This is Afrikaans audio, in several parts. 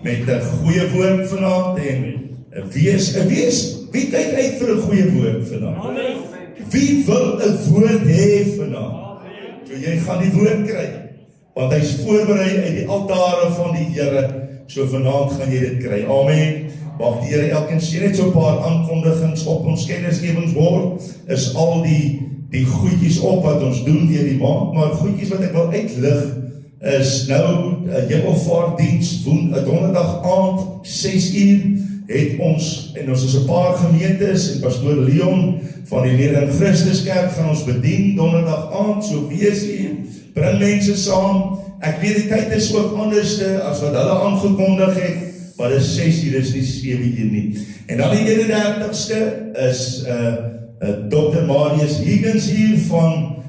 met 'n goeie woord vanaand en wie kyk uit vir 'n goeie woord vanaand? Wie wil 'n woord hê vanaand? So jy gaan die woord kry, want hy's voorberei uit die altare van die Here, so vanaand gaan jy dit kry. Amen. Mag die Here elkeen sien. Net so 'n paar aankondigings op ons kennisgewingsbord is al die goedjies op wat ons doen deur die maand, maar goedjies wat ek wil uitlig is nou Hemelvaartdiens donderdag aand 6:00 het ons, en ons is 'n paar gemeentes en pastoor Leon van die Lering Christuskerk gaan ons bedien donderdag aand, so wees hier, bring mense saam. Ek weet die tyd is ook anders as wat hulle aangekondig het, maar dit is 6:00, dis nie 7:00 nie. En dan die 31ste is Dr. Marius Higgins hier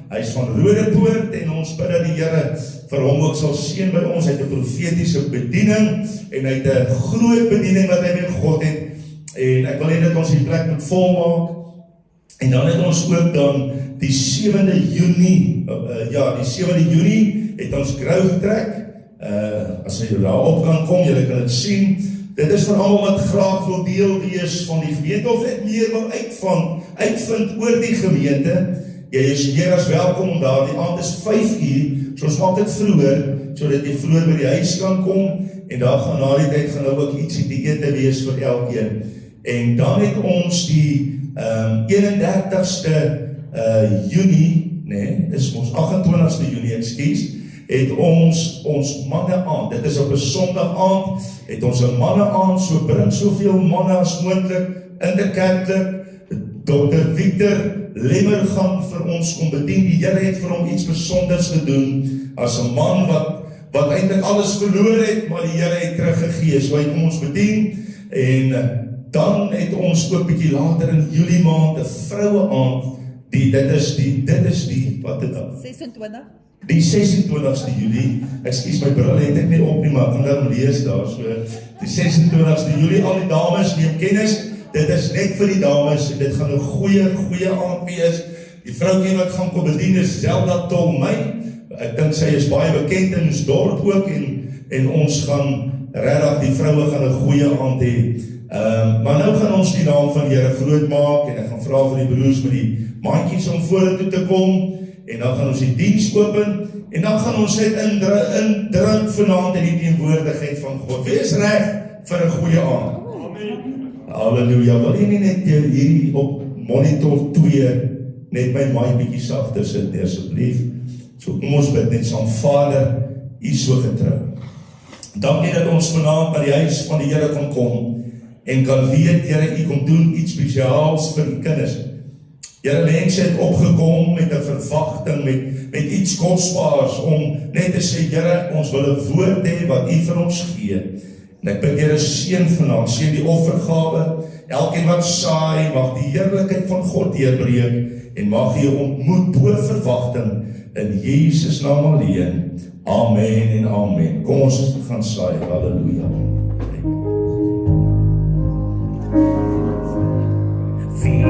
hy's van Rodepoort en ons bid dat die Here vir hom ook sal seën by ons. Hy het 'n profetiese bediening en hy het 'n groot bediening wat hy met God het en ek wil hê dat ons die plek moet volmaak. En dan het ons ook dan die 7de Junie, die 7de Junie het ons grou getrek. As jy daar op kan kom, julle kan dit sien. Dit is vir almal wat graag wil deel wees van die gemeente of net meer wil uitvind oor die gemeente. Jy is meer as welkom om daar. Die aand is 5:00, so ons maak dit vroeër, sodat jy vroeër by die huis kan kom en daar gaan na die tyd gaan nou ook ietsie te ete wees vir elkeen. En dan het ons die 31ste Junie, is ons 28ste Junie, ekskuus, het ons manne aand. Dit is op 'n Sondag aand, het ons 'n manne aand, so bring soveel manne as moontlik in die kerk. Dr. Victor Lemmer gaan vir ons kom bedien. Die Here het vir hom iets besonders gedoen as 'n man wat eintlik alles verloor het, maar die Here het teruggegee. So hy kom ons bedien en dan het ons ook bietjie later in Julie maand 'n vroue aand. Dit is die wat dit dan? 26. Die 26ste Julie, ekskuus my bril het ek nie op nie, maar ek kan nou lees daar, so die 26ste Julie, al die dames neem kennis, dit is net vir die dames, en dit gaan 'n goeie aand wees. Die vroukie wat gaan kom bedien is Zelda Tolmey, ek dink sy is baie bekend in ons dorp ook, en ons gaan regtig, die vroue gaan 'n goeie aand hê. Maar nou gaan ons die naam van die Here groot maak, en ek gaan vra vir die broers met die mandjies om vorentoe te kom, en dan gaan ons die diens open, en dan gaan ons net indrink vanaand in die teenwoordigheid van God. Wees reg vir 'n goeie aand. Amen. Halleluja. Wil jy nie net hier op monitor 2 net my mic bietjie sagter sit asseblief? So kom ons bid net saam. Vader, U is so getrou. Dankie dat ons vanaand by die huis van die Here kan kom en kan weet, Here, U kom doen iets spesiaals vir die kinders. Here, mense het opgekom met 'n verwagting, met iets kosbaars om net te sê, Here, ons wil 'n woord hê wat U vir ons gee. En ek bid, Here, seën vanaand, seën die offergawe, elkeen wat saai, mag die heerlikheid van God deurbreek en mag U ontmoet bo verwagting in Jesus naam alleen. Amen en amen. Kom ons gaan saai. Halleluja. See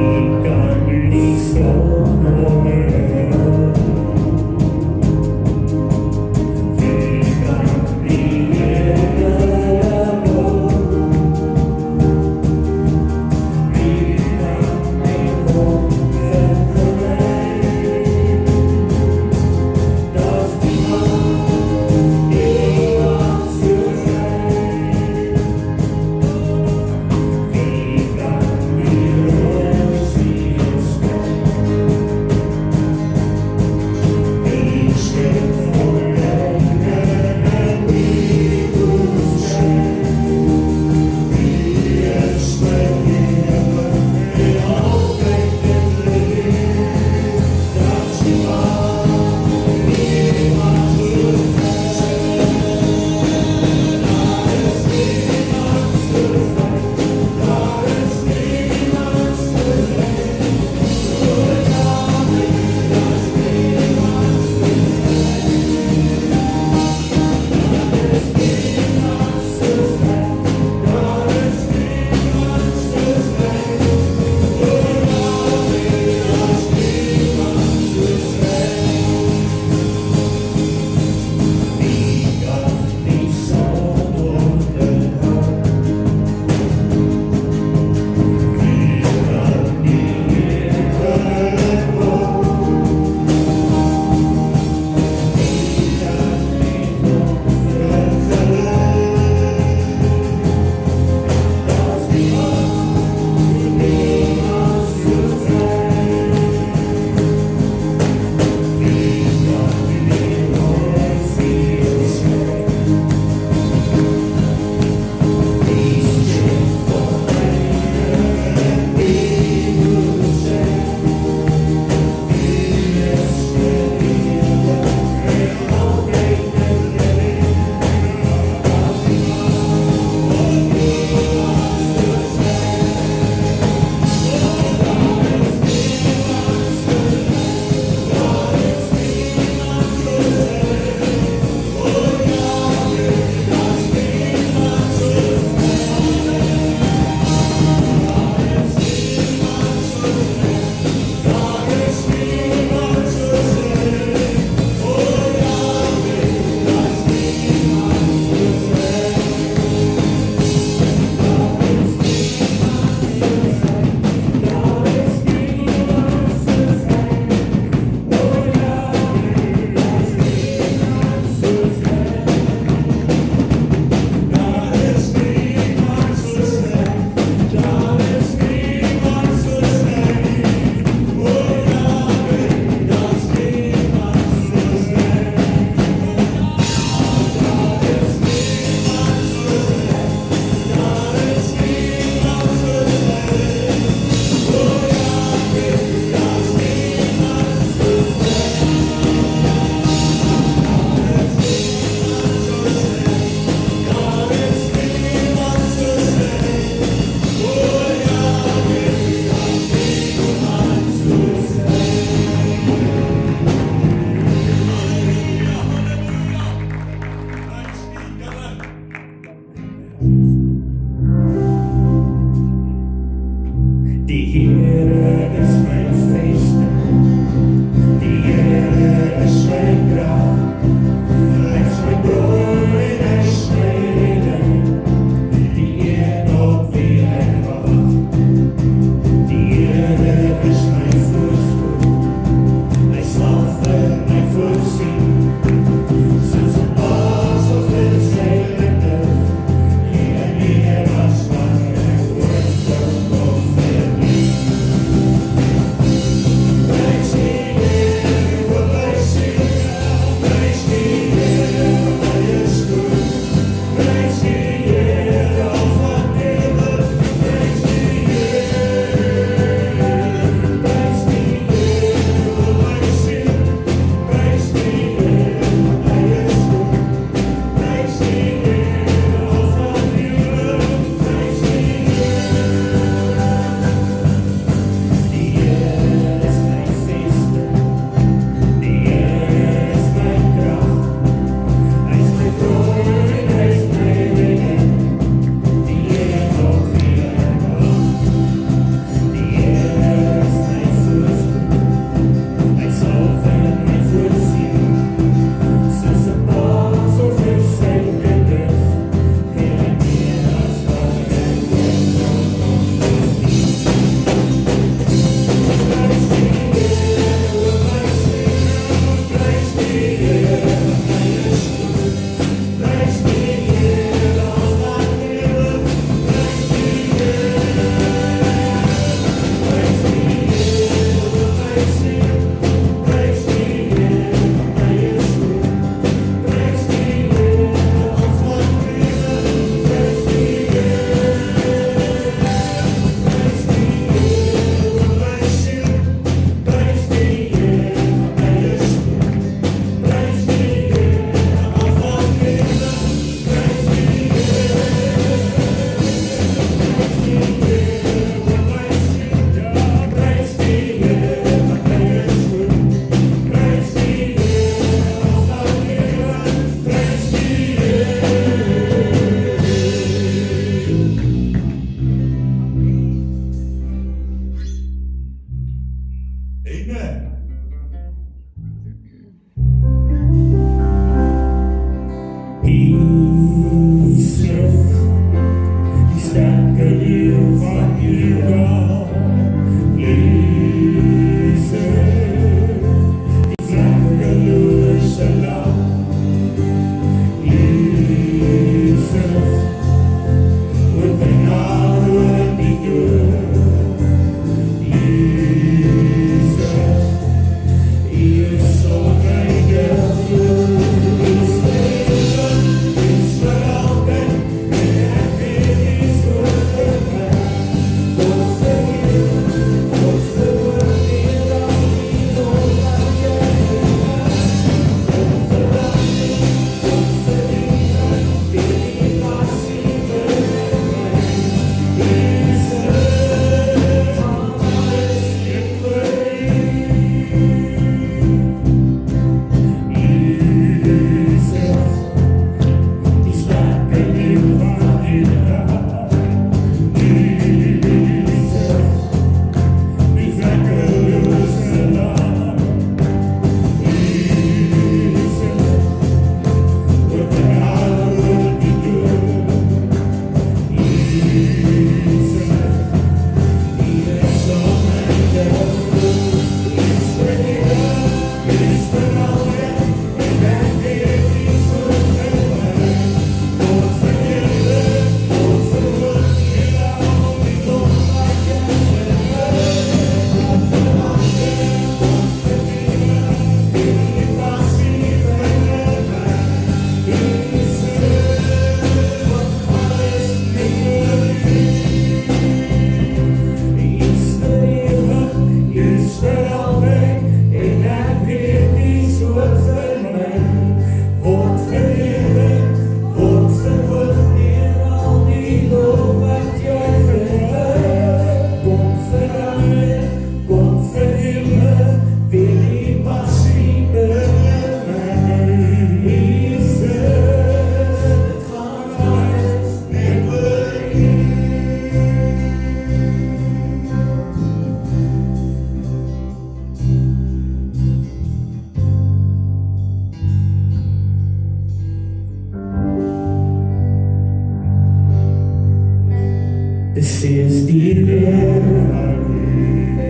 This is the air I breathe.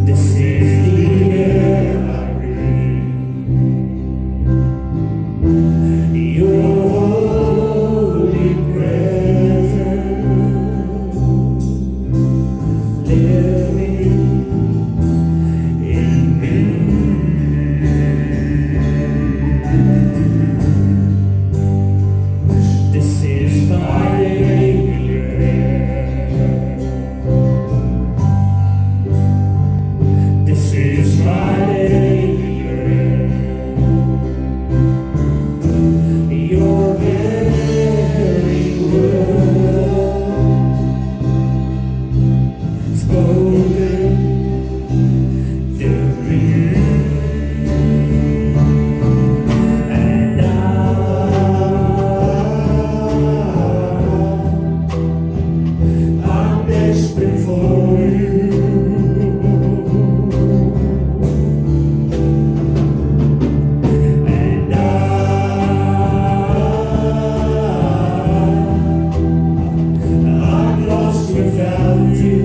This is the air I breathe. Your holy presence living in me. This is my daily bread. This is my daily bread. Your very word spoken to me. And I'm desperate for you. And I'm lost without you.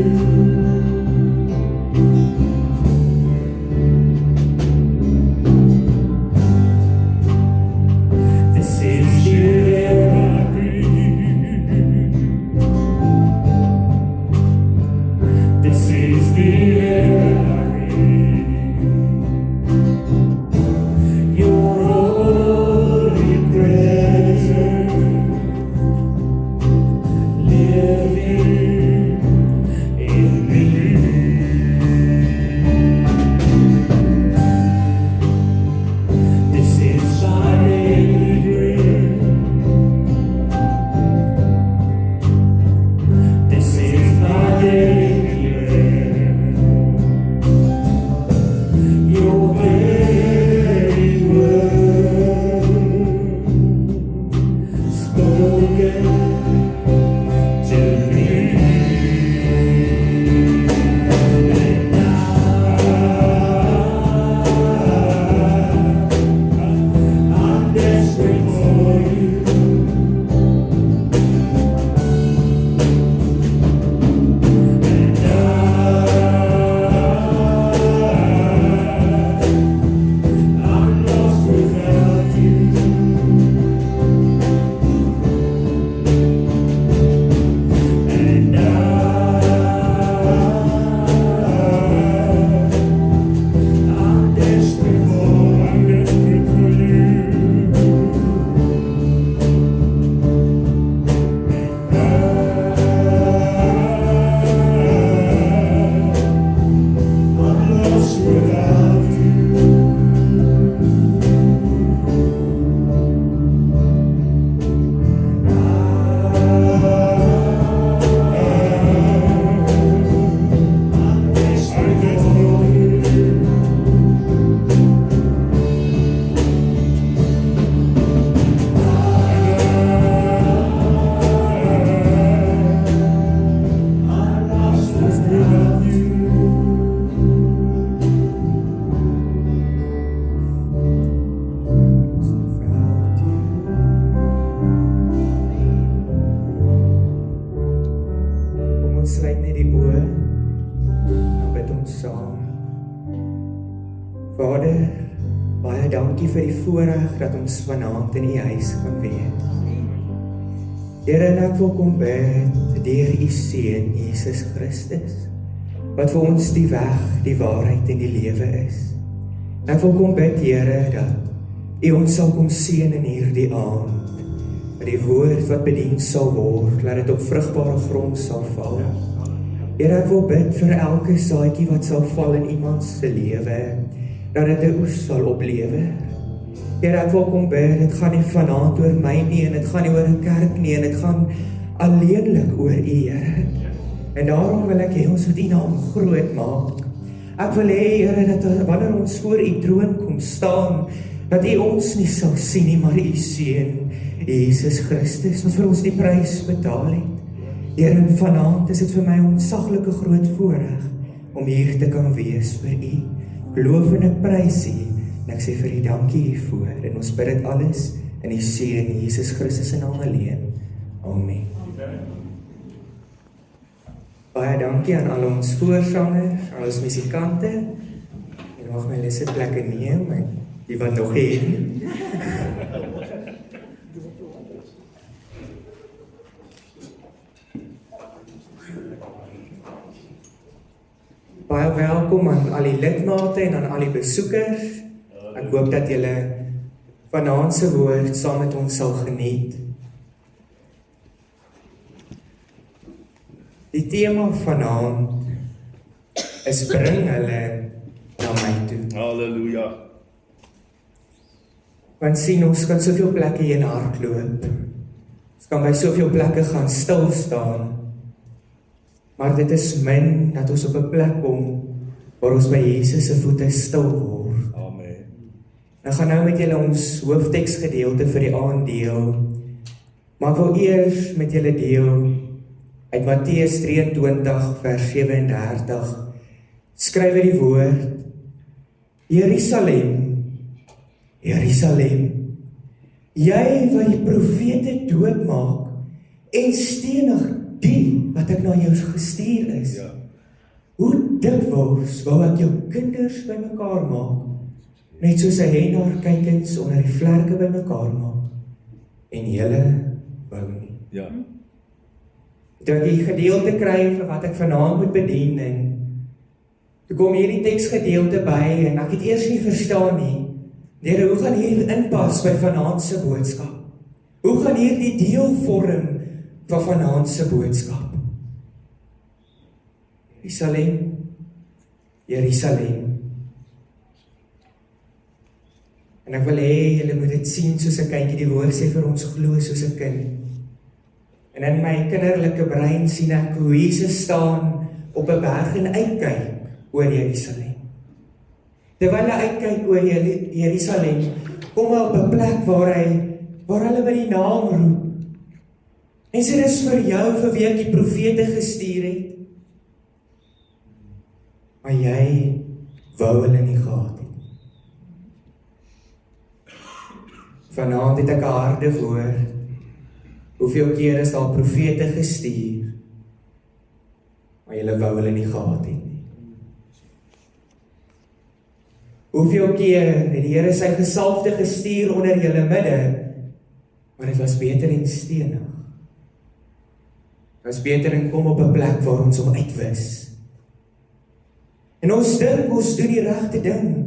This is the air I breathe. This is the air I breathe. Your holy presence living in me. This is my daily bread. This is my daily bread. Your very word spoken to me. And I'm desperate for you. And I'm lost without you. And I'm desperate for you. I'm lost without you. I'm desperate for you. I'm lost without you. Kom ons sluit net die oë en bid ons saam. Vader, baie dankie vir die voorreg dat ons vanaand in u huis kan wees. Here, en ek wil kom bid deur u seun Jesus Christus, wat vir ons die weg, die waarheid en die lewe is. En ek wil kom bid, Here, dat u ons sal kom seën in hierdie aand, dat die woord wat bedien sal word, laat dit op vrugbare grond sal val. Here, ek wil bid vir elke saadjie wat sal val in iemand se lewe, dat dit 'n oes sal oplewer. Here, ek wil kom bid, dit gaan nie vanaand oor my nie, en dit gaan nie oor 'n kerk nie, en dit gaan alleenlik oor u, Here. En daarom wil ek hê ons moet u naam groot maak. Ek wil hê, Here, dat wanneer ons voor u troon kom staan, dat u ons nie sal sien nie, maar u seun, Jesus Christus, wat vir ons die prys betaal het. Here, en vanaand is dit vir my 'n ontsaglike groot voorreg om hier te kan wees vir u. Loof en ek prys u, en ek sê vir u dankie hiervoor, en ons bid dit alles in die Seun Jesus Christus se naam alleen. Amen. Baie dankie aan al ons voorsangers, al ons musikante. En mag my hulle sitplekke neem, en die wat nog het. Baie welkom aan al die lidmate en aan al die besoekers. Ek hoop dat julle vanaand se woord saam met ons sal geniet. Die tema vanaand is bring hulle na my toe. Halleluja. Want sien, ons kan soveel plekke heen hardloop. Ons kan by soveel plekke gaan stil staan. Maar dit is min dat ons op 'n plek kom waar ons by Jesus se voete stil word. Amen. Ek gaan nou met julle ons hoofteksgedeelte vir die aand deel. Maar ek wil eers met julle deel uit Matteus 23 vers 37. Skryf hy die woord: Jerusalem, Jerusalem, jy wat die profete doodmaak en stenig die wat ek na jou gestuur is. Ja. Hoe dikwels wou ek jou kinders bymekaar maak, net soos 'n henaar kykens onder die vlerke bymekaar maak, en julle wou nie. Ja. Toe ek die gedeelte kry vir wat ek vanaand moet bedien, en toe kom hierdie teksgedeelte by, en ek het eers nie verstaan nie, Here, hoe gaan hier inpas by vanaand se boodskap? Hoe gaan hierdie deel vorm van vanaand se boodskap? Jerusalem, Jerusalem. En ek wil hê julle moet dit sien soos 'n kindjie. Die woord sê vir ons glo soos 'n kind. En in my kinderlike brein sien ek hoe Jesus staan op 'n berg en uitkyk oor Jerusalem. Terwyl hy uitkyk oor Jerusalem, kom hy op 'n plek waar hulle by die naam roep. En sê, dis vir jou vir wie ek die profete gestuur het. Maar jy wou hulle nie gehad het. Vanaand het ek 'n harde woord. Hoeveel keer is daar profete gestuur, maar julle wou hulle nie gehad het nie. Hoeveel keer het die Here sy gesalfde gestuur onder julle midde, maar dit was beter en stenig. Dit was beter en kom op 'n plek waar ons hom uitwis. En ons dink ons doen die regte ding,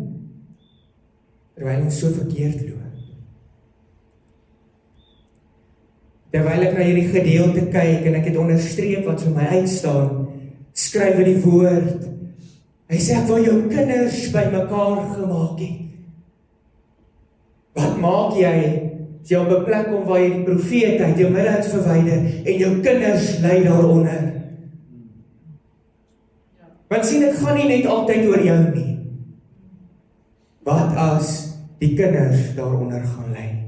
terwyl ons so verkeerd loop. Terwyl ek na hierdie gedeelte kyk en ek het onderstreep wat vir my uitstaan, skryf hy die woord. Hy sê, ek wil jou kinders bymekaar gemaak het. Wat maak jy as jy op 'n plek kom waar jy die profeet uit jou midde uit verwyder en jou kinders lê daaronder? Want sien, dit gaan nie net altyd oor jou nie. Wat as die kinders daaronder gaan lê?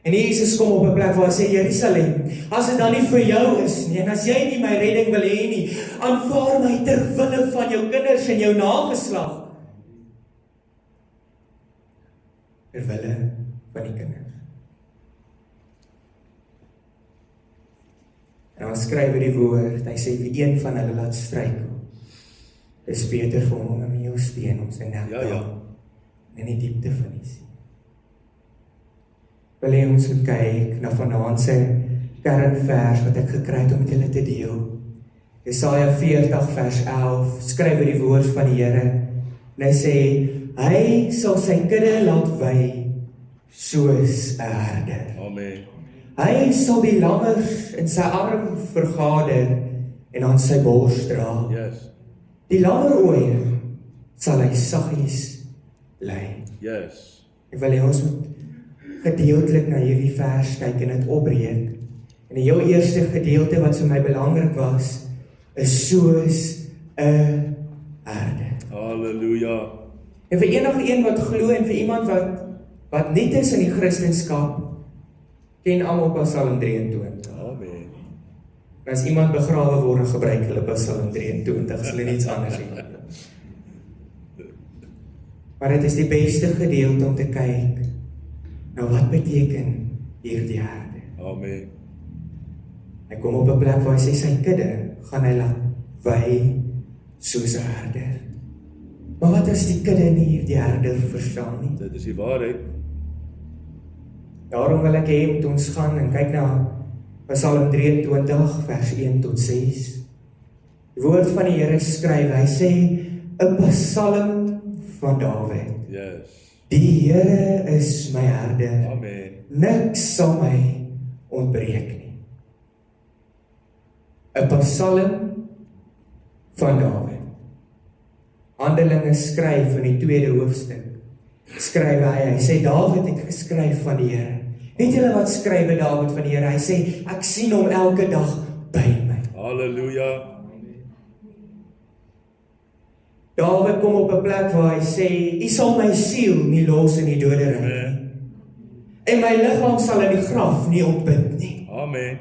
En Jesus kom op 'n plek waar hy sê, Jerusalem, as dit dan nie vir jou is nie, en as jy nie my redding wil hê nie, aanvaar my ter wille van jou kinders en jou nageslag. Ter wille van die kinders. En dan skryf hy die woord, hy sê, wie een van hulle laat struikel, is beter vir hom om jou steen om sy nek in die diepte van die see. Wil hê ons moet kyk na vanaand se kernvers wat ek gekry het om met julle te deel. Jesaja 40 vers 11 skryf die woord van die Here. En hy sê, hy sal sy kudde laat wy soos 'n herder. Amen. Hy sal die lammers in sy arm vergader en aan sy bors dra. Yes. Die lammeroeie sal hy saggies lei. Yes. Ek wil hê ons moet gedeeltelik na hierdie vers kyk en dit opbreek. En die heel eerste gedeelte wat vir my belangrik was, is soos 'n herder. Halleluja. En vir enige een wat glo en vir iemand wat nie is in die Christendom, ken almal Psalm 23. Amen. En as iemand begrawe word, gebruik hulle Psalm 23, as hulle niets anders het. Maar dit is die beste gedeelte om te kyk Nou wat beteken hierdie herde? Amen. Hy kom op 'n plek waar hy sê sy kudde gaan hy laat wy soos 'n herder. Maar wat as die kudde nie hierdie herder verstaan nie? Dit is die waarheid. Daarom wil ek hê moet ons gaan en kyk na Psalm 23 vers 1 tot 6. Die woord van die Here skryf, hy sê 'n psalm van Dawid. Yes. Die Here is my herder. Amen. Niks sal my ontbreek nie. 'n Psalm van Dawid. Handelinge skryf in die 2de hoofstuk. Skryf hy sê Dawid het geskryf van die Here. Weet julle wat skryf Dawid van die Here? Hy sê ek sien hom elke dag by my. Halleluja. Dawid kom op 'n plek waar hy sê, U sal my siel nie los in die doderyk nie. En my liggaam sal in die graf nie ontbind nie. Amen.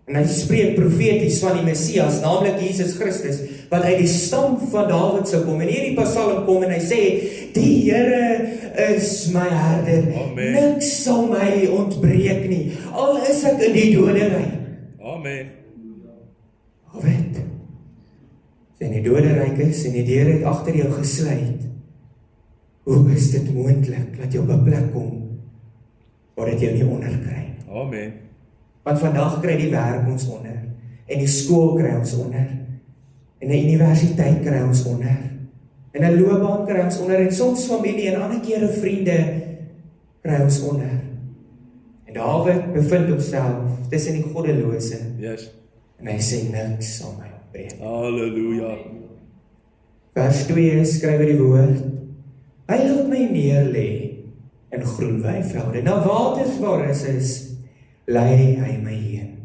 En hy spreek profeties van die Messias, naamlik Jesus Christus, wat uit die stam van Dawid sou kom. En hierdie Psalm kom en hy sê, die Here is my herder. Amen. Niks sal my ontbreek nie. Al is ek in die doderyk. Amen. Dawid, as jy in die doderyk is en die deur het agter jou gesluit, hoe is dit moontlik dat jy op 'n plek kom waar dit jou nie onderkry nie? Amen. Want vandag kry die werk ons onder, en die skool kry ons onder, en die universiteit kry ons onder, en 'n loopbaan kry ons onder, en soms familie en ander kere vriende kry ons onder. En Dawid bevind homself tussen die goddelose, Yes. en hy sê niks sal my ontbreek. Halleluja. Vers 2 skryf hy die woord, hy laat my neerlê in groen weivelde, na waters waar rus is, lei hy my heen.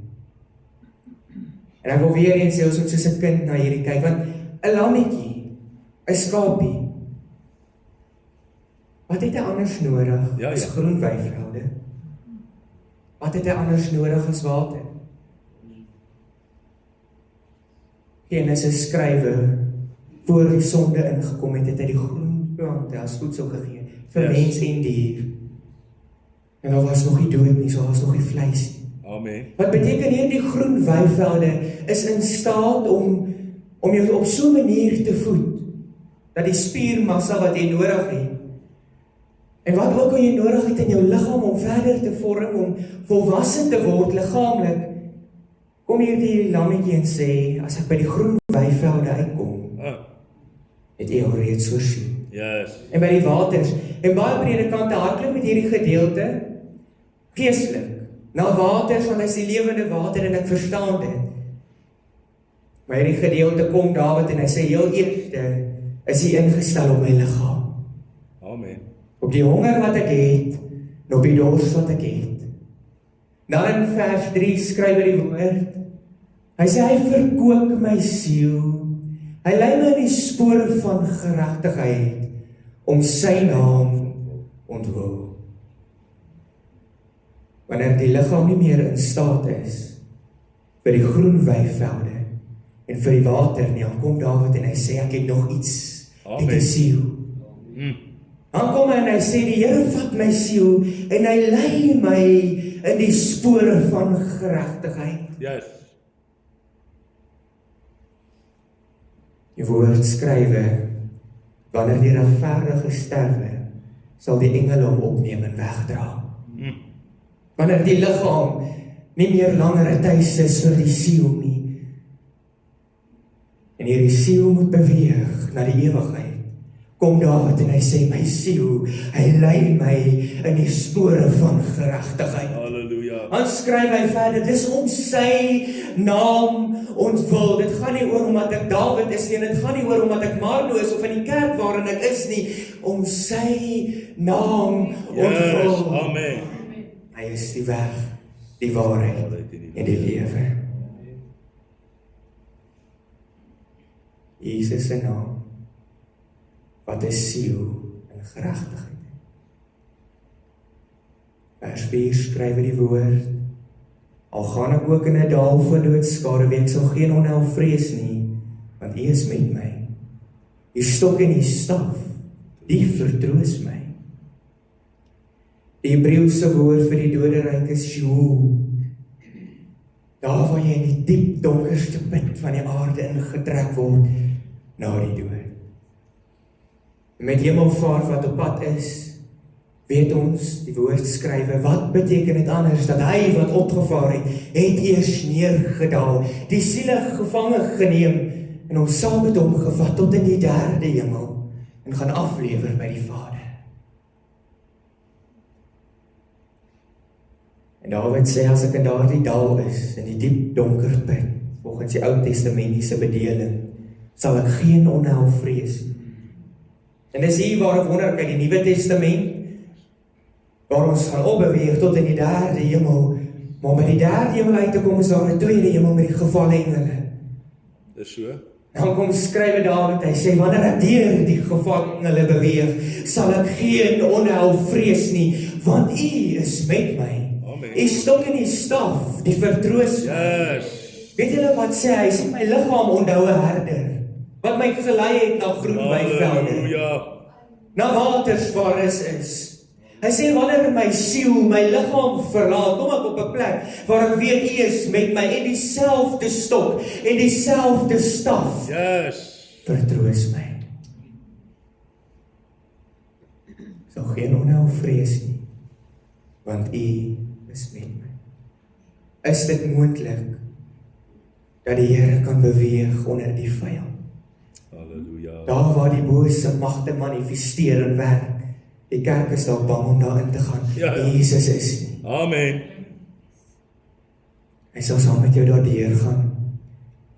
En ek wil weer eens sê, ons moet soos 'n kind na hierdie kyk, want 'n lammetjie, 'n skapie, wat het hy anders nodig Ja, as ja. groen weivelde? Wat het hy anders nodig as water? Genesis skrywe, voor die sonde ingekom het, het hy die groen plante as voedsel gegee, vir Yes. mens en dier. En daar was nog nie dood nie, so daar was nog nie vleis nie. Amen. Wat beteken hierdie groen weivelde is in staat om jou op so 'n manier te voed, dat die spiermassa wat jy nodig het, en wat ook al jy nodig het in jou liggaam om verder te vorm, om volwasse te word liggaamlik, kom hierdie lammetjie en sê, as ek by die groen weivelde uitkom, het jy alreeds voorsien. Yes. En by die waters, en baie predikante hardloop met hierdie gedeelte, geestelik, na waters, want hy is die lewende water, en ek verstaan dit. Maar hierdie gedeelte kom Dawid, en hy sê, heel eerste, is hy ingestel op my liggaam, Amen. op die honger wat ek het, en op die dors wat ek het. Dan in vers 3 skryf hy die woord, hy sê, hy verkoop my siel, hy lei my in die spore van geregtigheid, om sy naam ontwil. Wanneer die liggaam nie meer in staat is vir die groen weivelde en vir die water nie, dan kom Dawid en hy sê, ek het nog iets, Amen. ek het 'n siel. Dan kom hy en hy sê, die Here vat my siel en hy lei my in die spore van geregtigheid. Yes. Die woord skrywe, wanneer die regverdige sterwe, sal die engele hom opneem en wegdra. Wanneer die liggaam nie meer langer 'n tuis is vir die siel nie, en hierdie siel moet beweeg na die ewigheid, kom Dawid en hy sê, my siel, hy lei my in die spore van geregtigheid. Halleluja. Dan skryf hy verder, dis om sy naam ontwil. Dit gaan nie oor omdat ek Dawid is nie, dit gaan nie oor omdat ek Marno is of in die kerk waarin ek is nie, om sy naam ontwil. Yes. Amen. Hy is die weg, die waarheid en die lewe. Jesus se naam, wat 'n siel in geregtigheid. Vers 4 skryf hy die woord, al gaan ek ook in 'n dal van doodskade, ek sal geen onheil vrees nie, want U is met my. Die stok en die staf, die vertroos my. Die Hebreëse woord vir die doderyk is Sheol. Daar waar jy in die diep donkerste put van die aarde ingetrek word na die dood. Met Hemelvaart wat op pad is, weet ons, die woordskrywe, wat beteken dit anders, dat hy wat opgevaar het eers neergedaal, die siele gevange geneem, en ons saam met hom gevat tot in die derde hemel, en gaan aflewer by die Vader. En Dawid sê, as ek in daardie dal is, in die diep donker put, volgens die Ou Testamentiese bedeling, sal ek geen onheil vrees. En dis hier waar ek wonder, kyk, die Nuwe Testament, waar ons gaan opbeweeg tot in die derde hemel, maar om by die derde hemel uit te kom, is daar 'n tweede hemel met die gevalle engele. Dis so. Dan kom skrywe Dawid, hy sê, wanneer ek deur die gevalle engele beweeg, sal ek geen onheil vrees nie, want U is met my. Die stok en die staf, die vertroos. Yes. Weet julle wat sê hy? Sê my liggaam onthou 'n herder, wat my gelei het na groen weivelde, Halleluja. na waters waar rus is. Hy sê wanneer my siel, my liggaam verlaat, kom ek op 'n plek waar ek weet U is met my en dieselfde stok en dieselfde staf. Yes. Vertroos my. Sal geen onheil vrees nie, want U is met my. Is dit moontlik dat die Here kan beweeg onder die vyand? Halleluja. Daar waar die bose magte manifesteer en werk, die kerk is daar bang om daarin te gaan. Ja. Jesus is nie. Amen. Hy sal saam met jou daardeur gaan.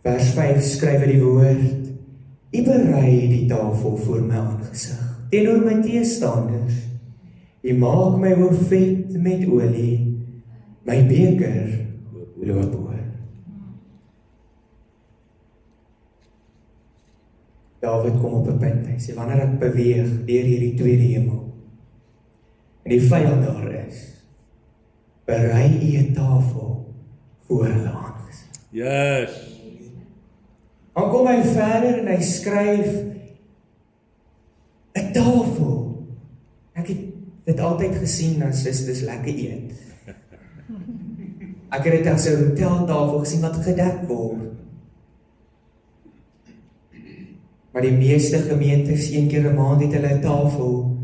Vers 5 skryf hy die woord, U berei die tafel voor my aangesig, teenoor my teestanders. U maak my hoof vet met olie, my beker loop oor. Dawid kom op 'n punt, hy sê, wanneer ek beweeg deur hierdie tweede hemel, en die vyand daar is, berei U 'n tafel voor hulle aangesig. Yes. Dan kom hy verder en hy skryf, 'n tafel. Ek het dit altyd gesien as dis lekker eet. Ek het dit as 'n hoteltafel gesien wat gedek word. Maar die meeste gemeentes, 1 keer 'n maand het hulle 'n tafel,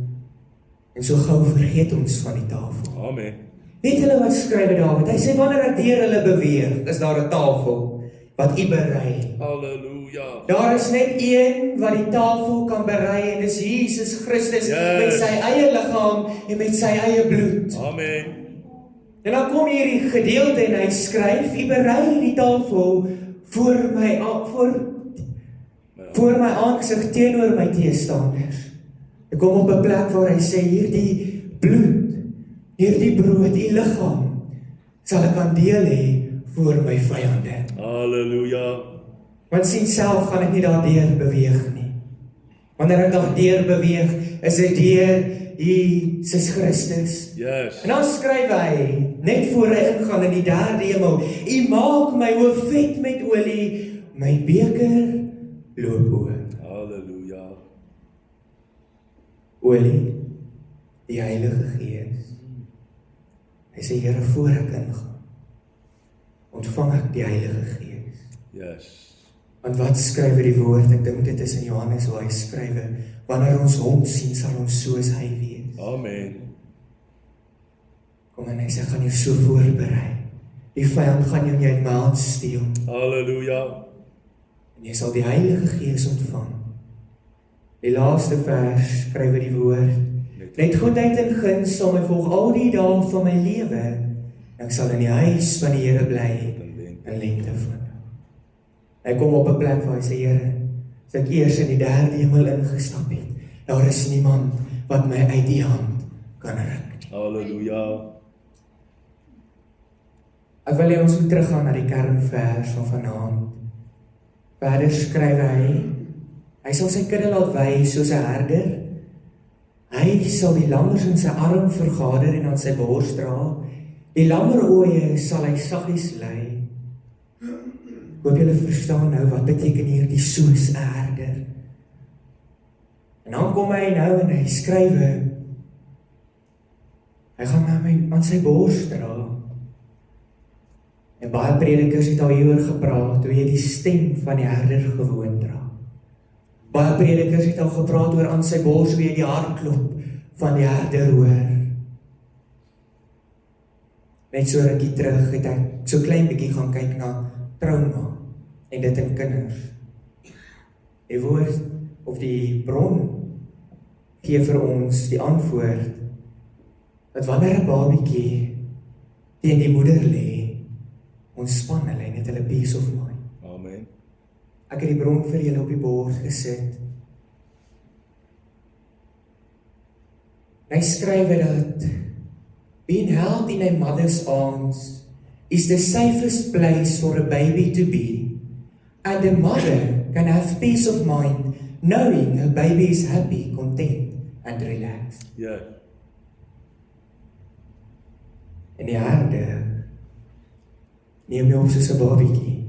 en so gou vergeet ons van die tafel. Amen. Weet julle wat skryf Dawid? Hy sê, wanneer ek deur hulle beweeg, is daar 'n tafel wat U berei. Halleluja. Daar is net een wat die tafel kan berei, en dis Jesus Christus, met sy eie liggaam en met sy eie bloed. Amen. En dan kom hierdie gedeelte en hy skryf, U berei die tafel voor my aangesig teenoor my teestanders. Ek kom op 'n plek waar hy sê, hierdie bloed, hierdie brood, U liggaam, sal ek aan deel hê voor my vyande. Halleluja. Want sien self gaan ek nie daardeur beweeg nie. Wanneer ek daardeur beweeg, is dit deur Jesus Christus. Yes. En dan skryf hy, net voor hy ingaan in die derde hemel, U maak my hoof vet met olie, my beker loop oor. Halleluja. Olie, die Heilige Gees. Hy sê, Here, voor ek ingaan, ontvang ek die Heilige Gees. Yes. Want wat skryf hy die woord? Ek dink dit is in Johannes waar hy skryf, wanneer ons hom sien, sal ons soos hy wees. Amen. Kom en hy sê, gaan jou so voorberei. Die vyand gaan jou nie uit my hand steel. Halleluja. En jy sal die Heilige Gees ontvang. Die laaste vers skryf hy die woord, net goedheid en guns sal my volg al die dae van my lewe. Ek sal in die huis van die Here bly in lengte van. Hy kom op 'n plek waar hy sê, Here, as ek eers in die derde hemel ingestap het, daar is niemand wat my uit die hand kan ruk nie. Halleluja. Ek wil hê ons moet teruggaan na die kernvers van vanaand. Verder skryf hy sal sy kudde laat wei soos 'n herder. Hy sal die lammers in sy arm vergader en aan sy bors dra. Die lammeroeie sal hy saggies lei. Hoop julle verstaan nou wat beteken hier die soos 'n herder. En dan kom hy nou en hy skryf, Hy gaan my aan sy bors dra. En baie predikers het al hieroor gepraat, hoe jy die stem van die herder gewoon dra. Baie predikers het al gepraat oor aan sy bors, hoe jy die hartklop van die herder hoor. Net so rukkie terug het ek so klein bietjie gaan kyk na trauma en dit in kinders. Die woord of die bron gee vir ons die antwoord dat wanneer 'n babietjie teen die moeder lê, ontspan hulle en het hulle peace of mind. Amen. Ek het die bron vir julle op die bord gesit. Hy skryf dat being held in a mother's arms is the safest place for a baby to be, and a mother can have peace of mind knowing her baby is happy, content and relaxed. Ja. En die herder neem jou op soos 'n babietjie.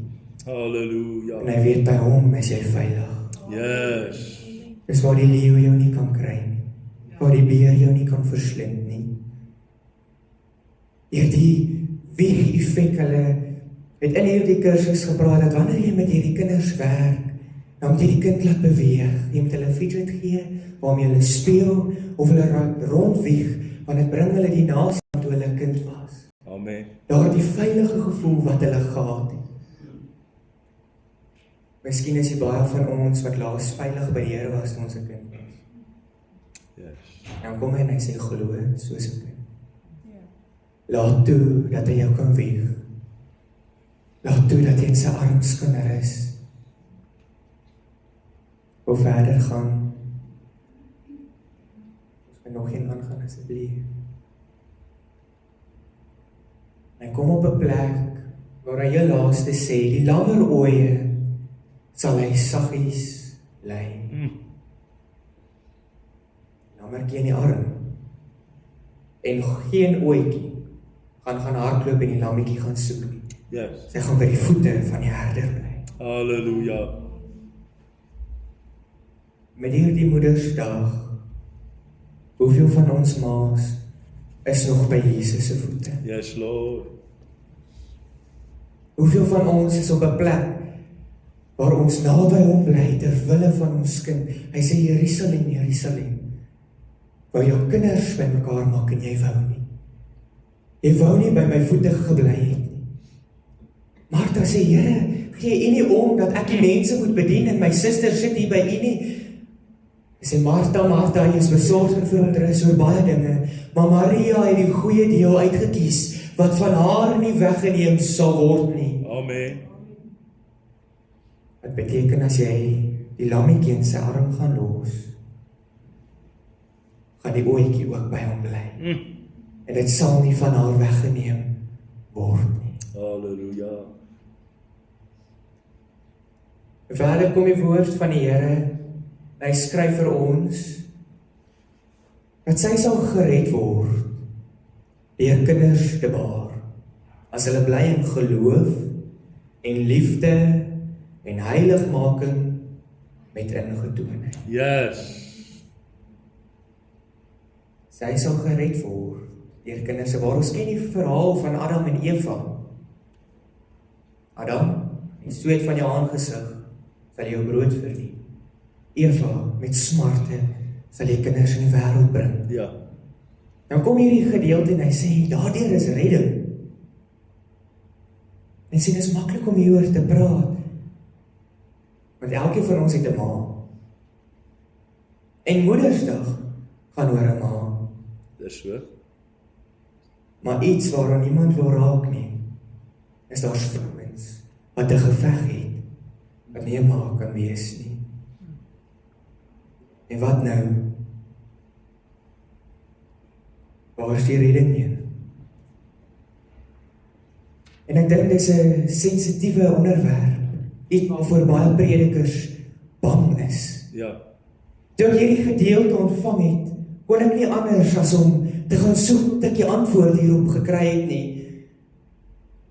Halleluja. En hy weet by hom is jy veilig. Yes. Dis waar die leeu jou nie kan kry nie. Waar die beer jou nie kan verslind nie. Deur die wieg-effek, hulle het in hierdie kursus gepraat dat wanneer jy met hierdie kinders werk, dan moet jy die kind laat beweeg. Jy moet hulle fidget gee, waarmee hulle speel, of hulle rondwieg, want dit bring hulle die naaste aan toe hulle kind was. Amen. Daar die veilige gevoel wat hulle gehad het. Miskien is jy baie van ons wat laas veilig by die Here was toe ons 'n kind was. Yes. Dan kom hy en hy sê glo soos 'n kind. Laat toe dat hy jou kan wieg. Laat toe dat jy in sy arms kan rus. Hoe verder gaan. Ons kan nog een aangaan asseblief. Hy kom op 'n plek waar hy jou laaste sê, die langer ooe sal hy saggies lei. Lammertjie in die arm. En geen ooitjie gaan hardloop en die lammetjie gaan soek nie. Yes. Sy gaan by die voete van die herder bly. Halleluja. Met hierdie Moedersdag, hoeveel van ons ma's is nog by Jesus se voete? Yes, Lord. Hoeveel van ons is op 'n plek waar ons naby hom bly ter wille van ons kind? Hy sê Jerusalem, Jerusalem, waar jou kinders by mekaar maak en jy wou nie. Jy wou nie by my voete gebly het nie. Martha sê, Here, gee U nie om dat ek die mense moet bedien en my suster sit hier by U nie. Hy sê, Martha, Martha, jy is besorgd en verontrus oor baie dinge, maar Maria het die goeie deel uitgekies, wat van haar nie weggeneem sal word nie. Amen. Wat beteken as jy die lammetjie in sy arm gaan los, gaan die ooitjie ook by hom bly. En dit sal nie van haar weggeneem word nie. Halleluja. Verder kom die woord van die Here, hy skryf vir ons, dat sy sal gered word, deur kinders te baar, as hulle bly in geloof, en liefde, en heiligmaking, met ingetoonheid. Yes. Sy sal gered word, deur kinders, waar ons ken die verhaal van Adam en Eva. Adam, die sweet van jou aangesig, sal jou brood verdien. Eva, met smarte, sal jy kinders in die wêreld bring. Ja. Dan kom hierdie gedeelte en hy sê, daardeur is redding. En sê, dit is maklik om hieroor te praat, want elkeen van ons het 'n ma. En Moedersdag gaan oor 'n ma. Dis so. Maar iets waaraan niemand wil raak nie, is daar vrouens wat 'n geveg het, wat nie 'n ma kan wees nie. En wat nou? Waar is die redding heen? En ek dink dit is 'n sensitiewe onderwerp, iets waarvoor baie predikers bang is. Ja. Toe ek hierdie gedeelte ontvang het, kon ek nie anders as om te gaan soek dat ek die antwoord hierop gekry het nie.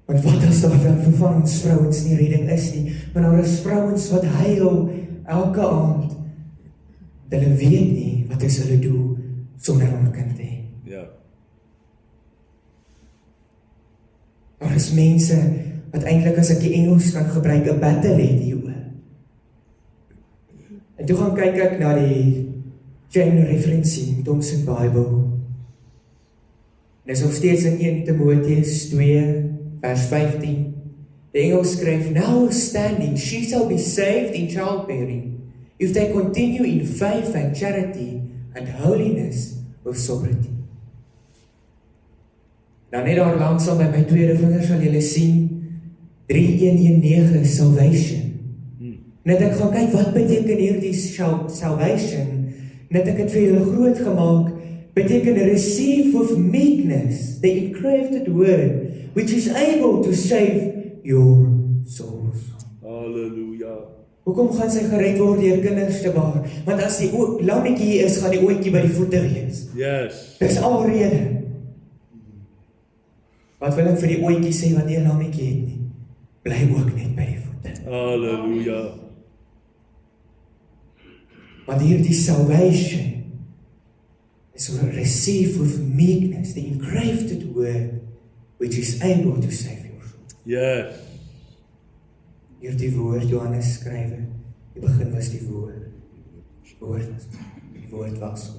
Want wat as daar dan vir van ons vrouens nie redding is nie, maar daar is vrouens wat huil elke aand. Hulle weet nie wat is hulle doel sonder om 'n kind te hê. Ja. Daar is mense wat eintlik, as ek die Engels kan gebruik, 'n battle het hieroor. En toe gaan kyk ek na die Chain Referencing, Thomson Bible. En is nog steeds in 1 Timotheus 2, vers 15. Die Engels skryf, notwithstanding, she shall be saved in childbearing, if they continue in faith and charity and holiness with sobriety. Nou net daar langsam by my tweede vinger sal julle sien 3119 salvation. Net ek gaan kyk wat beteken hierdie salvation. Net ek het vir julle groot gemaak, beteken receive with meekness the encrafted word which is able to save your souls. Halleluja. Hoekom gaan sy gered word deur kinders te baar? Want as die lammetjie hier is, gaan die ooitjie by die voete wees. Yes. Dis alrede. Wat wil ek vir die ooitjie sê wat nie 'n lammetjie het nie? Bly ook net by die voete. Halleluja. Want hierdie salvation is receive with meekness, the encrafted word which is able to save your soul. Yes. Hierdie woord Johannes skrywe, die begin was die woord. Die woord was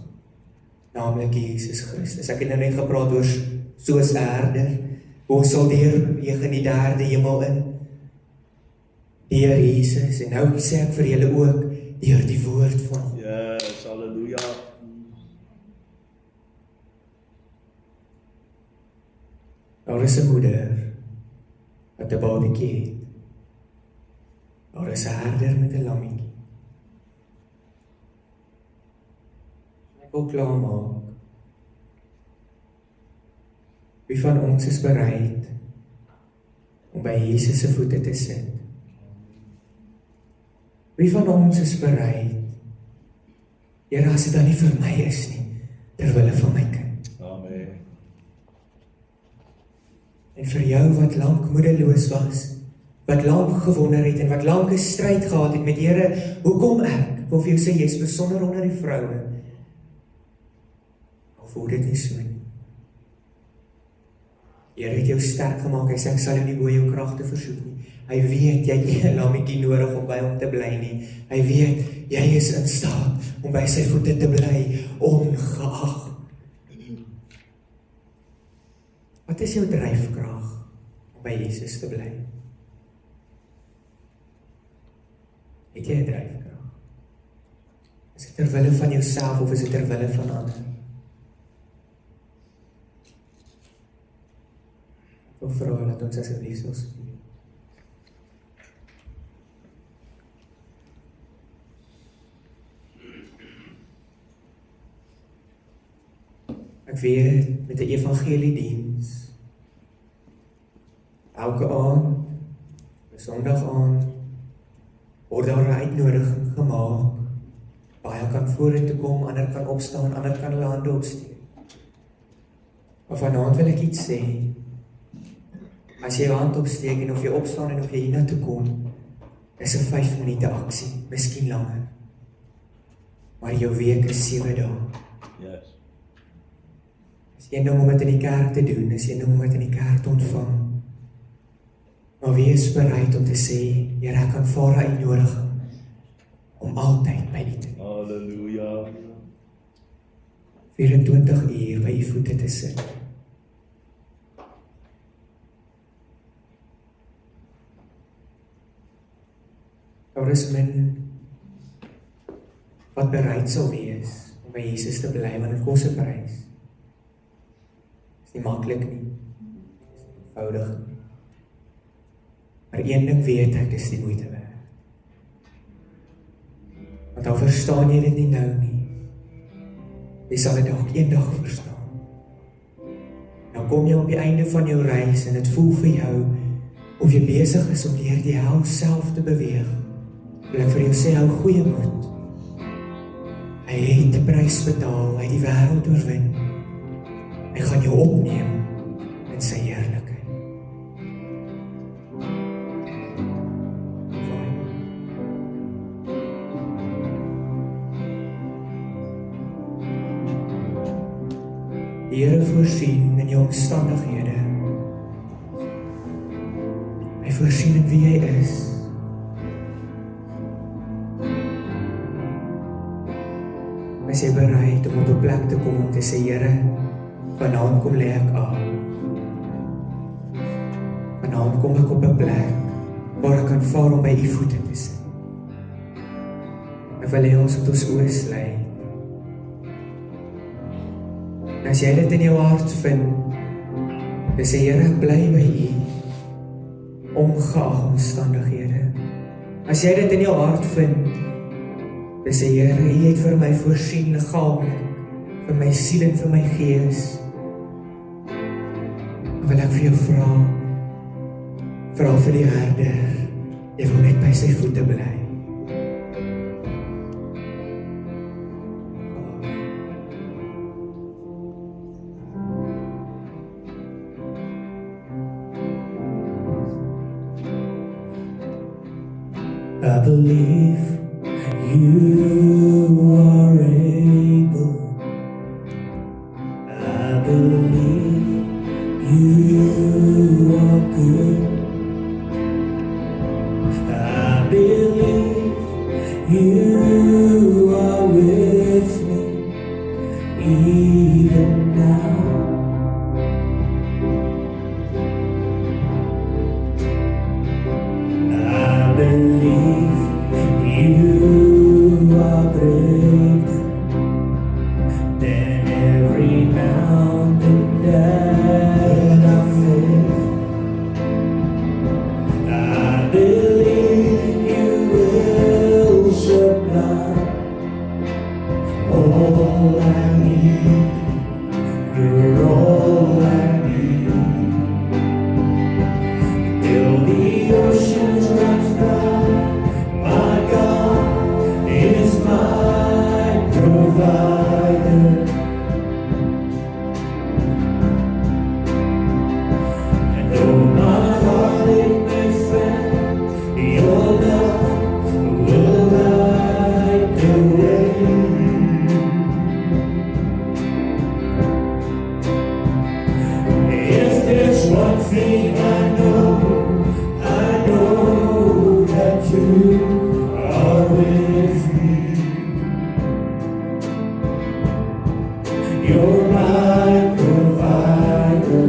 naamlik Jesus Christus. Ek het nou net gepraat oor soos 'n herder, hoe sal deurbeweeg in die derde hemel in, deur Jesus, en nou sê ek vir julle ook, deur die woord van hom. Yes, halleluja. Daar is 'n moeder wat 'n babatjie het. Daar is 'n herder met 'n lammetjie. Ek wil klaarmaak. Wie van ons is bereid om by Jesus se voete te sit? Wie van ons is bereid? Here, as dit dan nie vir my is nie, ter wille van my kind. Amen. En vir jou wat lank moedeloos was, wat lank gewonder het en wat lank 'n stryd gehad het met Here, hoekom ek? Wil vir jou sê, jy is besonder onder die vroue. Of word dit nie so nie? Here het jou sterk gemaak, hy sê, ek sal jou nie bo jou kragte versoek nie. Hy weet, jy het nie 'n lammetjie nodig om by hom te bly nie. Hy weet, jy is in staat om by sy voete te bly, ongeag. Wat is jou dryfkrag om by Jesus te bly? Het jy 'n dryfkrag? Is dit ter wille van jouself of is dit ter wille van ander? Ek wil vra dat ons asseblief sal speel. Ek weet met 'n evangeliediens elke aand, Sondag aand, word daar 'n uitnodiging gemaak. Baie kan vorentoe kom, ander kan opstaan, ander kan hulle hande opsteek. Maar vanaand wil ek iets sê. As jy jou hand opsteek en of jy opstaan en of jy hiernatoe kom, is 'n 5 minute aksie, miskien langer. Maar jou week is 7 dae. Yes. Is een ding om dit in die kerk te doen, is een ding om dit in die kerk te ontvang. Maar wie is bereid om te sê, Here, ek aanvaar 'n uitnodiging om altyd by U te wees. Halleluja. 24 uur by U voete te sit. Daar is min wat bereid sal wees om by Jesus te bly, want dit kos 'n prys. Is nie maklik nie. Is nie eenvoudig nie. Maar een ding weet ek, dis die moeite werd. Want dan verstaan jy dit nie nou nie. Jy sal dit dalk eendag verstaan. Nou kom jy op die einde van jou reis en dit voel vir jou of jy besig is om deur die hel self te beweeg. Wil ek vir jou sê, hou goeie moed. Hy het 'n prys betaal, hy het die wêreld oorwin. Hy gaan jou opneem in sy heerlikheid. Die Here voorsien in jou omstandighede. Hy voorsien in wie hy is. Is jy bereid om op 'n plek te kom om te sê, Here, vanaand kom lê ek af. Vanaand kom ek op 'n plek waar ek kan val om by u voete te sit. En wil hy ons met ons oë sluit. En as jy dit in jou hart vind, dan sê Here, ek bly by u, ongeag omstandighede. As jy dit in jou hart vind, dan sê Here, u het vir my voorsien liggaamlik, vir my siel en vir my gees. Dan wil ek vir jou vra vir die herder, jy wil net by sy voete bly. I believe you are able. I believe you are good. I believe you are with me even now. I believe you are greater than every mountain that I face. I believe you will supply all I need. You're all I need. Till the oceans run dry, my God is my provider. And though my heart it may fail, your love will light the way. If there's one thing I know that you are with me. You're my provider,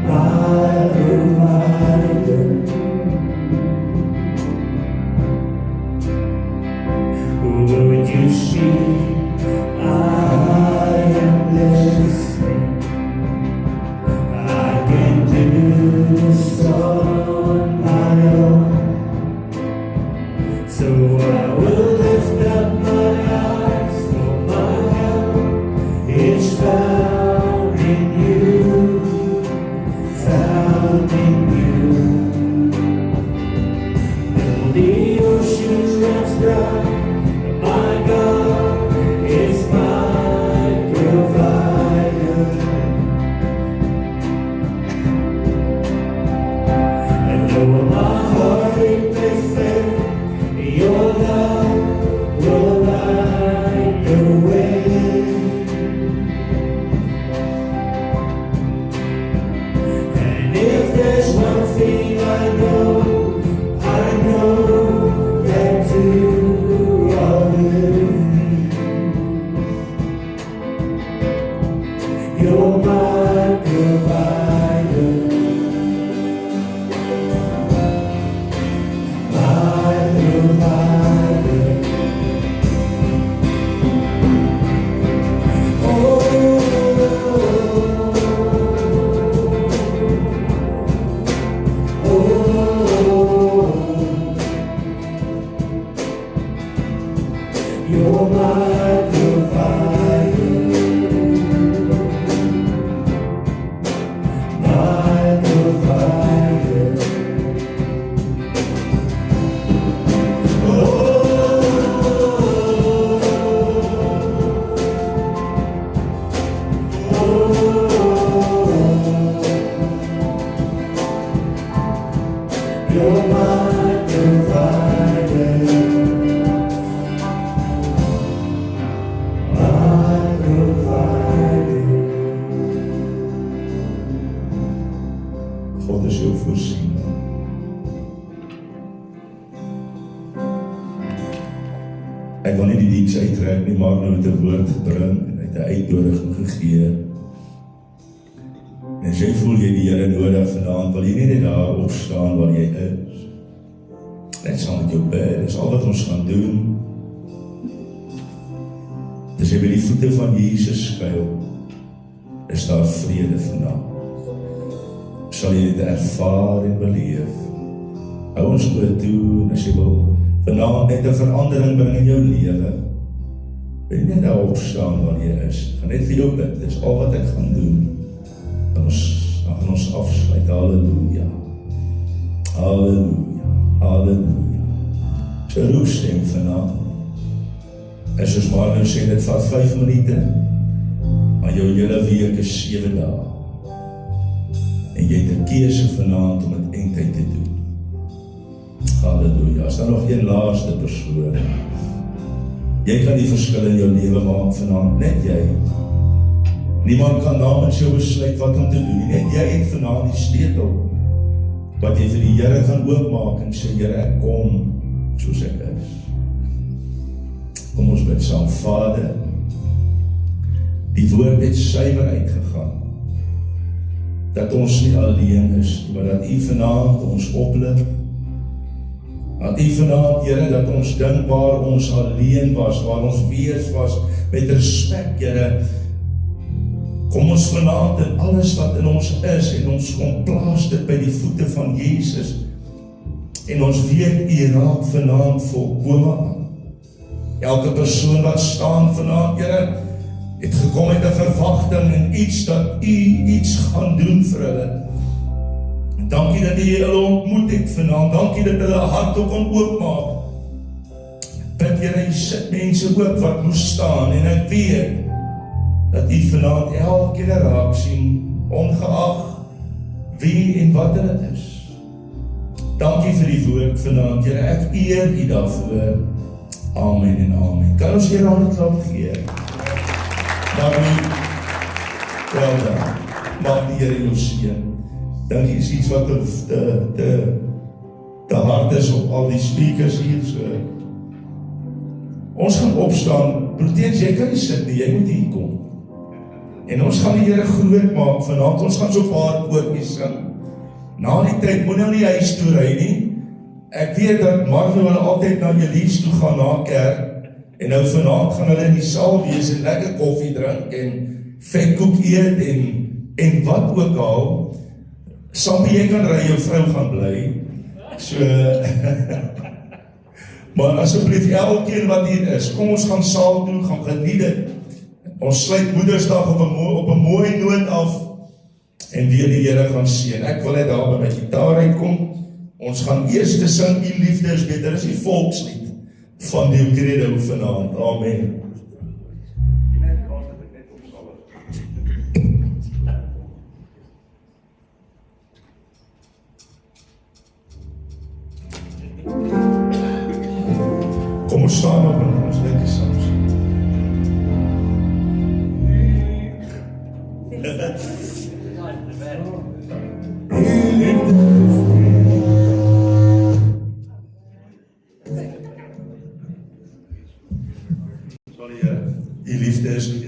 my provider. Would you see I am listening? I can do this on my own. So I will lift up my eyes, for my help is found in you, found in you. Though the oceans run dry, my God is my provider. And though my heart it may fail, your love will light the way. And if there's one thing I know that you are with me. You're my provider, my provider. You're my provider. voorsiening. Ek wil nie die diens uittrek nie, maar nou het 'n woord gebring en hy het 'n uitnodiging gegee. En as jy voel jy die Here nodig vanaand, wil jy nie net daar opstaan waar jy is. Net saam met jou bid, dis al wat ons gaan doen. As jy by die voete van Jesus skuil, is daar vrede vanaand. Sal jy dit ervaar en beleef. Hou ons oor toe, en as jy wil vanaand net 'n verandering bring in jou lewe, wil jy net daar opstaan waar jy is. Gaan net vir jou bid, dis al wat ek gaan doen. Dan gaan ons afsluit. Halleluja. Halleluja. Halleluja. So roepstem vanaand. As ons maar nou sê, dit vat 5 minute, maar jou hele week is 7 dae. En jy het 'n keuse vanaand om dit eindtyd te doen. Halleluja. As daar nog een laaste persoon. Jy kan die verskil in jou lewe maak vanaand, net jy. Niemand kan namens jou besluit wat om te doen. Net jy het vanaand die sleutel wat jy vir die Here gaan oopmaak en sê, Here, ek kom soos ek is. Kom ons bid saam. Vader, die woord het suiwer uitgegaan, dat ons nie alleen is, maar dat U vanaand ons oplig, dat U vanaand, Here, dat ons dink waar ons alleen was, waar ons wees was, met respek, Here, kom ons vanaand in alles wat in ons is, en ons kom plaas dit by die voete van Jesus, en ons weet U raak vanaand volkome aan. Elke persoon wat staan vanaand, Here, het gekom met 'n verwagting en iets dat U iets gaan doen vir hulle. Dankie dat U hulle ontmoet het vanaand. Dankie dat hulle hart ook kon oopmaak. Bid, Here, U sit mense ook wat moes staan, en ek weet dat U vanaand elke raak sien, ongeag wie en wat hulle is. Dankie vir die woord vanaand, Here, ek eer U daarvoor. Amen en amen. Kan ons hier aan het klap gee? Dankie. Wel dan. Mag die Here jou seën. Dankie is iets wat te hard is op al die speakers hier. So. Ons gaan opstaan. Broeders, jy kan nie sit nie, jy moet hier kom. En ons gaan die Here groot maak vanaand. Ons gaan so 'n paar koortjies sing. Na die tyd, moet nou nie huis toe ry nie. Ek weet dat Marno hulle altyd na Elise toe gaan na kerk, en nou vanaand gaan hulle in die saal wees en lekker koffie drink en vetkoek eet en wat ook al. Sampie, jy kan ry, jou vrou gaan bly. So maar asseblief elkeen wat hier is, kom ons gaan saal toe, gaan geniet dit. Ons sluit Moedersdag op 'n mooi noot af en weer die Here gaan seën. Ek wil net daar by my gitaar uitkom. Ons gaan eers te sing, U liefde is beter, is die volkslied van die Credo vanaand. Amen. Kom ons staan op en ons lekker saam. Die liefde is nie.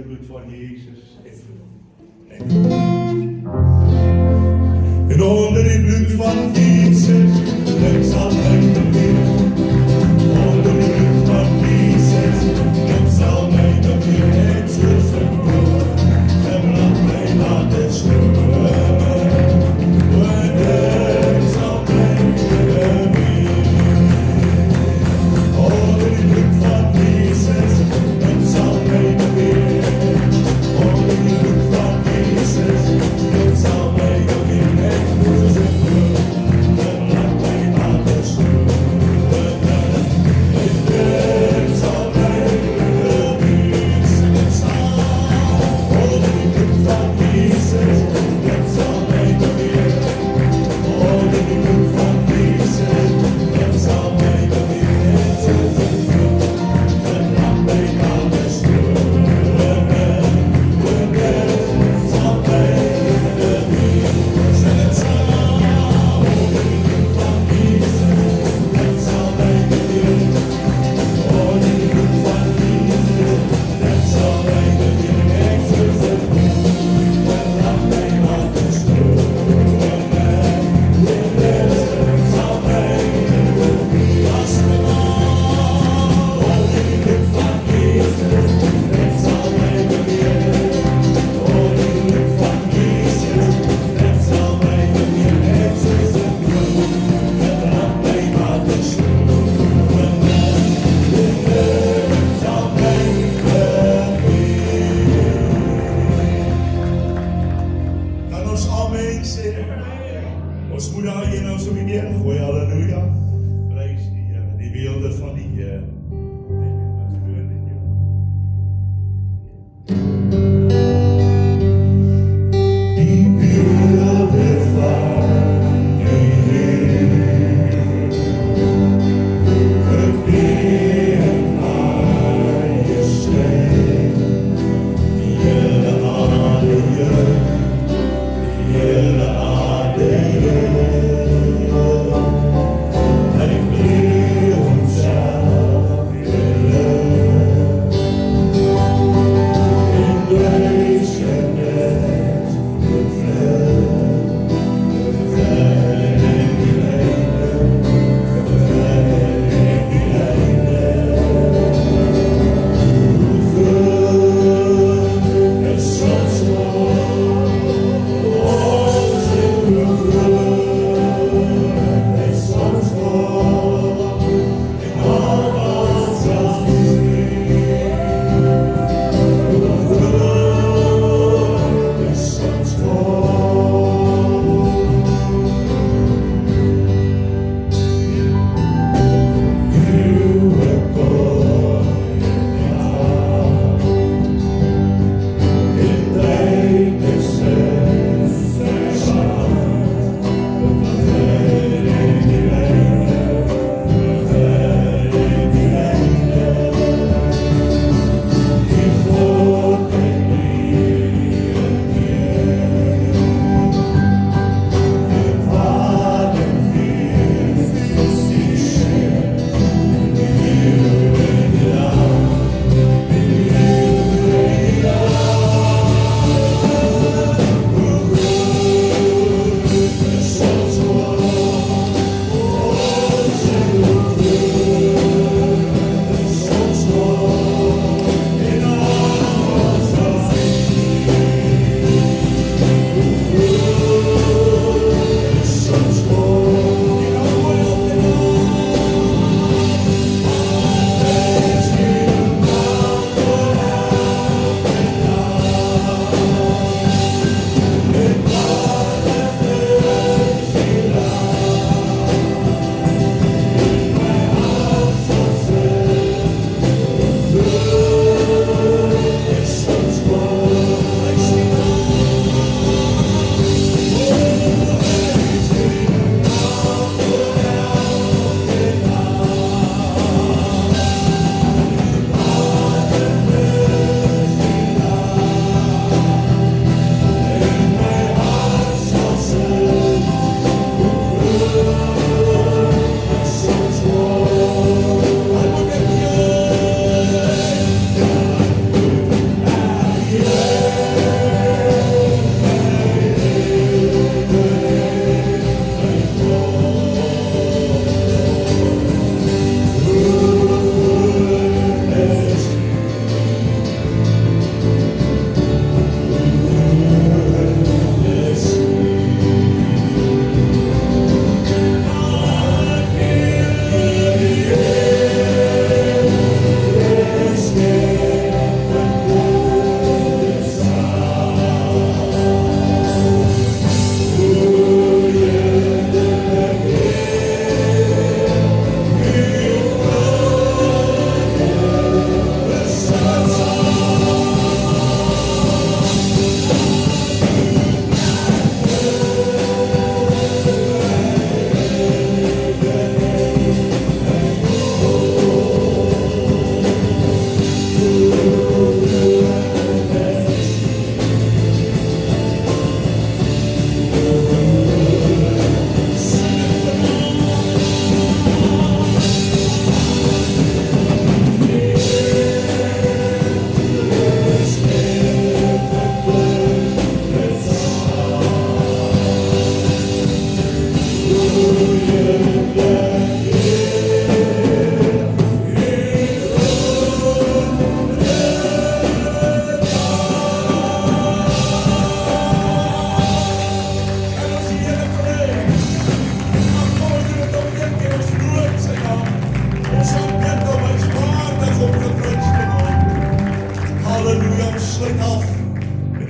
die bloed van Jesus. En onder die bloed van Jesus, ek sal my beweeg. Onder die bloed van Jesus, ek sal my beweeg. Net soos 'n boom, en laat my laat stroom. Want ek sal my beweeg. Onder die bloed van Jesus, ek sal my beweeg. Onder die bloed van Jesus, ek sal my beweeg. Net soos 'n boom, en laat my laat stroom. Kan ons amen sê? Ons moet daar hier nou so weer gooi, halleluja. Prys die Here, die beelde van die Here. Wat gebeur in jou? Die beelde van die Here. Ek bid aan je stem. Die hele aarde juig. Hele aarde juig. Hy bly homself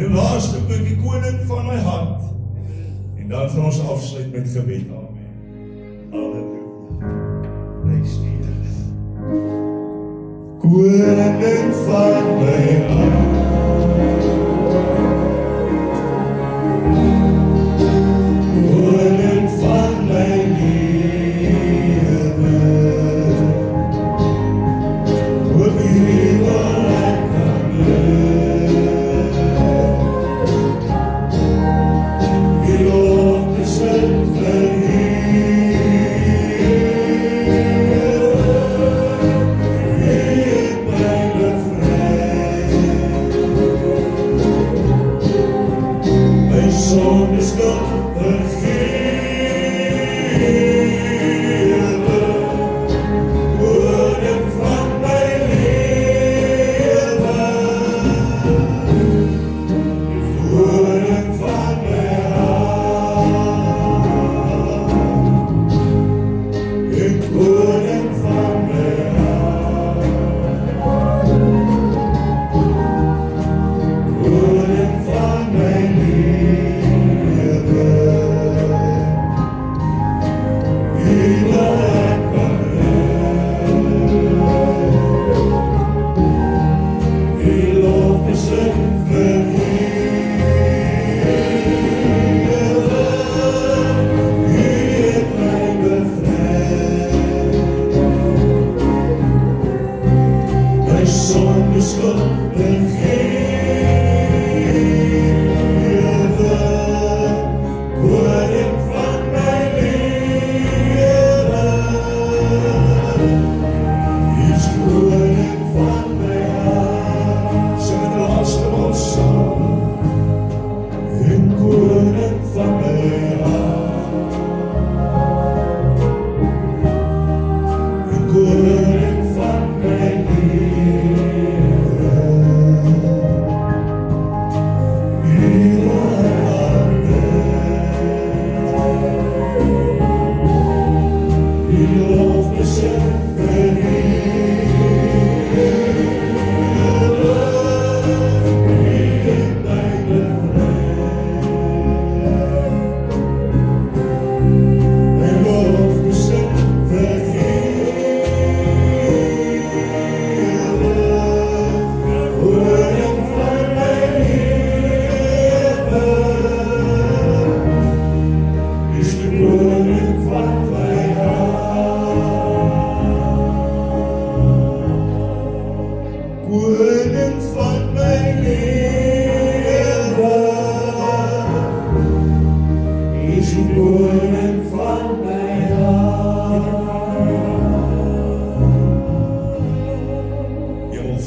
En die laaste ook die koning van my hart. En dan gaan ons afsluit met gebed. Amen. Halleluja. Prys die Here. Koning van my hart. Koning van my lewe. Oor wie wil ek kan leef. Die lof besit vir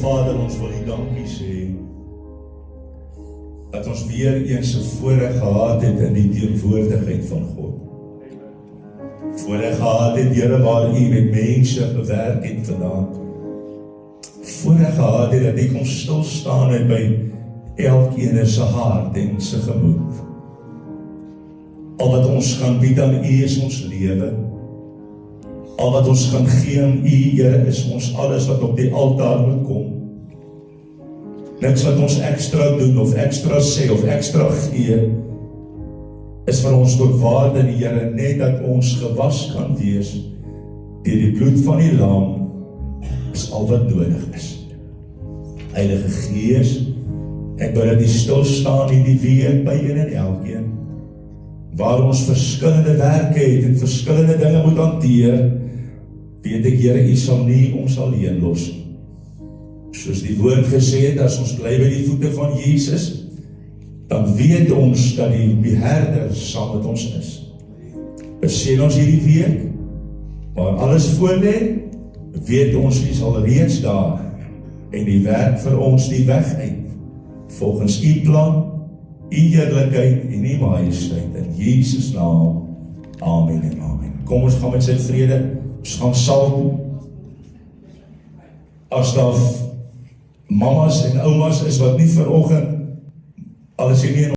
Vader, ons wil U dankie sê dat ons weer eens 'n voorreg gehad het in die teenwoordigheid van God. Voorreg gehad het, Here, waar U met mense gewerk het vanaand. Voorreg gehad het dat U kom stil staan het by elkeen se hart en se gemoed. Al wat ons gaan bied aan U is ons lewe. Al wat ons gaan gee aan U, Here, is ons alles wat op die altaar moet kom. Niks wat ons ekstra doen, of ekstra sê, of ekstra gee, is vir ons tot waarde, die Here, net dat ons gewas kan wees, deur die bloed van die lam, is al wat nodig is. Heilige Gees, ek wil dat U stil staan in die week by een en elkeen, waar ons verskillende werke het, en verskillende dinge moet hanteer, weet ek, Here, U sal nie ons alleen los. Soos die woord gesê het, as ons bly by die voete van Jesus, dan weet ons dat die beherder saam met ons is. Beseen ons hierdie week, waar alles voor lê, weet ons U is al reeds daar, en die werk vir ons die weg uit, volgens U plan, U heerlikheid en U majesteit, in Jesus naam, amen en amen. Kom ons gaan met sy vrede, ons gaan salm. As daar mamas en oumas is wat nie vanoggend, al is jy nie in